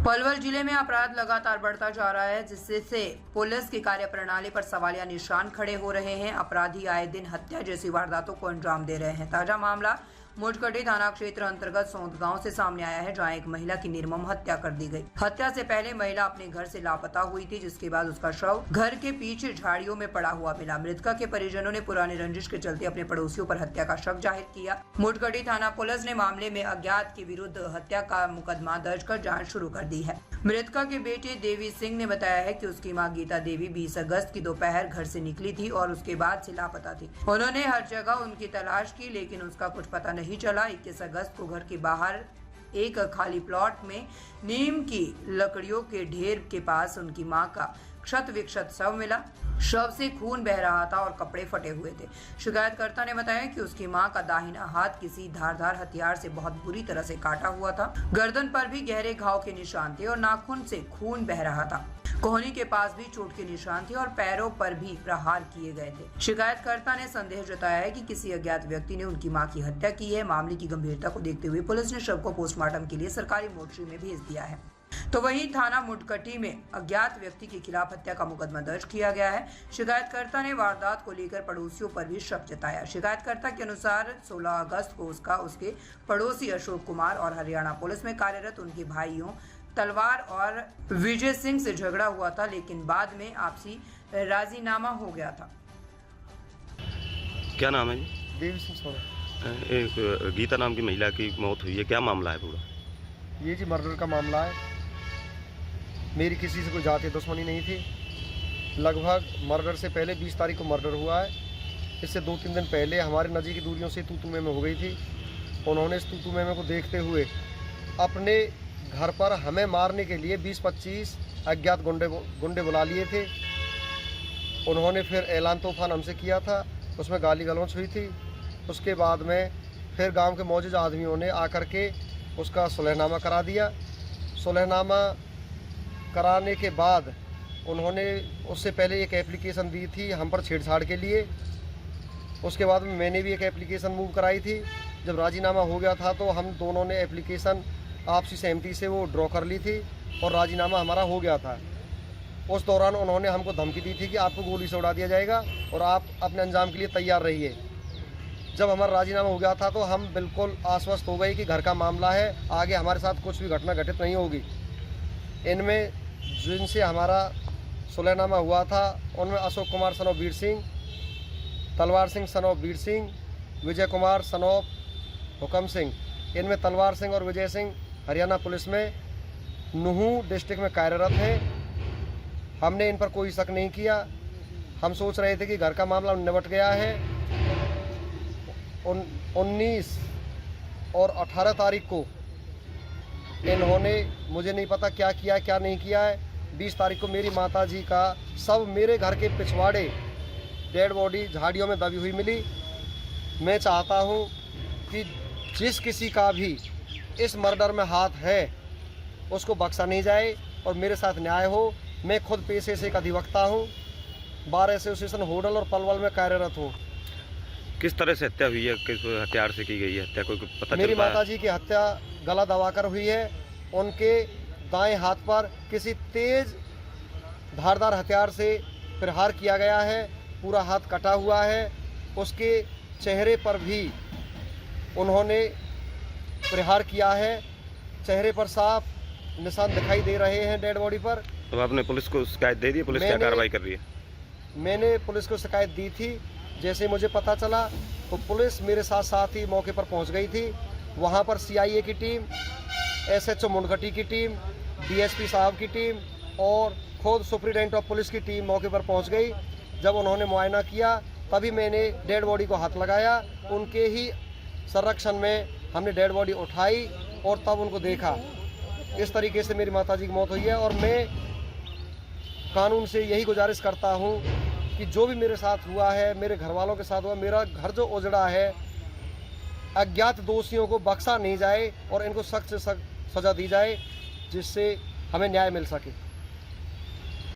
पलवल जिले में अपराध लगातार बढ़ता जा रहा है, जिससे पुलिस की कार्यप्रणाली पर सवालिया निशान खड़े हो रहे हैं। अपराधी आए दिन हत्या जैसी वारदातों को अंजाम दे रहे हैं। ताजा मामला मुडकटी थाना क्षेत्र अंतर्गत सौंद गांव से सामने आया है, जहां एक महिला की निर्मम हत्या कर दी गई। हत्या से पहले महिला अपने घर से लापता हुई थी, जिसके बाद उसका शव घर के पीछे झाड़ियों में पड़ा हुआ मिला। मृतका के परिजनों ने पुरानी रंजिश के चलते अपने पड़ोसियों पर हत्या का शक जाहिर किया। मुडकटी थाना पुलिस ने मामले में अज्ञात के विरुद्ध हत्या का मुकदमा दर्ज कर जाँच शुरू कर दी है। मृतका के बेटे देवी सिंह ने बताया है कि उसकी मां गीता देवी 20 अगस्त की दोपहर घर से निकली थी और उसके बाद से लापता थी। उन्होंने हर जगह उनकी तलाश की, लेकिन उसका कुछ पता नहीं चला। 21 अगस्त को घर के बाहर एक खाली प्लॉट में नीम की लकड़ियों के ढेर के पास उनकी मां का क्षत विक्षत शव मिला। शव से खून बह रहा था और कपड़े फटे हुए थे। शिकायतकर्ता ने बताया कि उसकी मां का दाहिना हाथ किसी धारदार हथियार से बहुत बुरी तरह से काटा हुआ था। गर्दन पर भी गहरे घाव के निशान थे और नाखून से खून बह रहा था। कोहनी के पास भी चोट के निशान थे और पैरों पर भी प्रहार किए गए थे। शिकायतकर्ता ने संदेह जताया है कि किसी अज्ञात व्यक्ति ने उनकी मां की हत्या की है। मामले की गंभीरता को देखते हुए पुलिस ने शव को पोस्टमार्टम के लिए सरकारी मोर्चरी में भेज दिया है। तो वहीं थाना मुडकटी में अज्ञात व्यक्ति के खिलाफ हत्या का मुकदमा दर्ज किया गया है। शिकायतकर्ता ने वारदात को लेकर पड़ोसियों पर भी शक जताया। शिकायतकर्ता के अनुसार 16 अगस्त को उसके पड़ोसी अशोक कुमार और हरियाणा पुलिस में कार्यरत उनके भाइयों तलवार और विजय सिंह से झगड़ा हुआ था, लेकिन बाद में आपसी राजीनामा हो गया था। क्या नाम है? देवी सिंह। एक गीता नाम की महिला की मौत हुई है, क्या मामला है पूरा? ये जी मर्डर का मामला है। मेरी किसी से कोई जाति दुश्मनी नहीं थी। लगभग मर्डर से पहले 20 तारीख को मर्डर हुआ है। इससे 2-3 दिन पहले हमारे नज़दीकी दूरियों से तू में हो गई थी। उन्होंने इस तू में को देखते हुए अपने घर पर हमें मारने के लिए 20-25 अज्ञात गुंडे बुला लिए थे। उन्होंने फिर ऐलान तूफान हमसे किया था, उसमें गाली गलौच हुई थी। उसके बाद में फिर गांव के मौजूद आदमियों ने आकर के उसका सुलहनामा करा दिया। सुलहनामा कराने के बाद उन्होंने उससे पहले एक एप्लीकेशन दी थी हम पर छेड़छाड़ के लिए। उसके बाद में मैंने भी एक एप्लीकेशन मूव कराई थी। जब राजीनामा हो गया था तो हम दोनों ने एप्लीकेशन आपसी सहमति से वो ड्रॉ कर ली थी और राजीनामा हमारा हो गया था। उस दौरान उन्होंने हमको धमकी दी थी कि आपको गोली से उड़ा दिया जाएगा और आप अपने अंजाम के लिए तैयार रहिए। जब हमारा राजीनामा हो गया था तो हम बिल्कुल आश्वस्त हो गए कि घर का मामला है, आगे हमारे साथ कुछ भी घटना घटित नहीं होगी। इनमें जिनसे हमारा सुलहनामा हुआ था उनमें अशोक कुमार सन ऑफ वीर सिंह, तलवार Singh son of Veer Singh, Vijay Kumar son of हुकम सिंह। इनमें तलवार सिंह और विजय सिंह हरियाणा पुलिस में नूहू डिस्ट्रिक्ट में कार्यरत हैं। हमने इन पर कोई शक नहीं किया। हम सोच रहे थे कि घर का मामला निपट गया है। 19 और 18 तारीख को इन्होंने मुझे नहीं पता क्या किया क्या नहीं किया है। 20 तारीख को मेरी माताजी का सब मेरे घर के पिछवाड़े डेड बॉडी झाड़ियों में दबी हुई मिली। मैं चाहता हूं कि जिस किसी का भी इस मर्डर में हाथ है उसको बख्शा नहीं जाए और मेरे साथ न्याय हो। मैं खुद पेशे से एक अधिवक्ता हूं, बार एसोसिएशन होडल और पलवल में कार्यरत हूं। किस तरह से हत्या हुई है? किस हथियार से की गई है हत्या? कोई पता मेरी चल पाया? माताजी की हत्या गला दबाकर हुई है। उनके दाएं हाथ पर किसी तेज धारदार हथियार से प्रहार किया गया है। पूरा हाथ कटा हुआ है। उसके चेहरे पर भी उन्होंने प्रहार किया है। चेहरे पर साफ निशान दिखाई दे रहे हैं डेड बॉडी पर। तो आपने पुलिस को शिकायत दे दी? पुलिस क्या कार्रवाई कर रही है? मैंने पुलिस को शिकायत दी थी। जैसे मुझे पता चला तो पुलिस मेरे साथ साथ ही मौके पर पहुंच गई थी। वहां पर CIA की टीम, SHO मुडकटी की टीम, DSP साहब की टीम और खुद सुप्रिटेंडेंट ऑफ पुलिस की टीम मौके पर पहुंच गई। जब उन्होंने मुआयना किया तभी मैंने डेड बॉडी को हाथ लगाया। उनके ही संरक्षण में हमने डेड बॉडी उठाई और तब उनको देखा। इस तरीके से मेरी माताजी की मौत हुई है और मैं कानून से यही गुजारिश करता हूं कि जो भी मेरे साथ हुआ है, मेरे घर वालों के साथ हुआ, मेरा घर जो उजड़ा है, अज्ञात दोषियों को बख्शा नहीं जाए और इनको सख्त से सख्त सज़ा दी जाए, जिससे हमें न्याय मिल सके।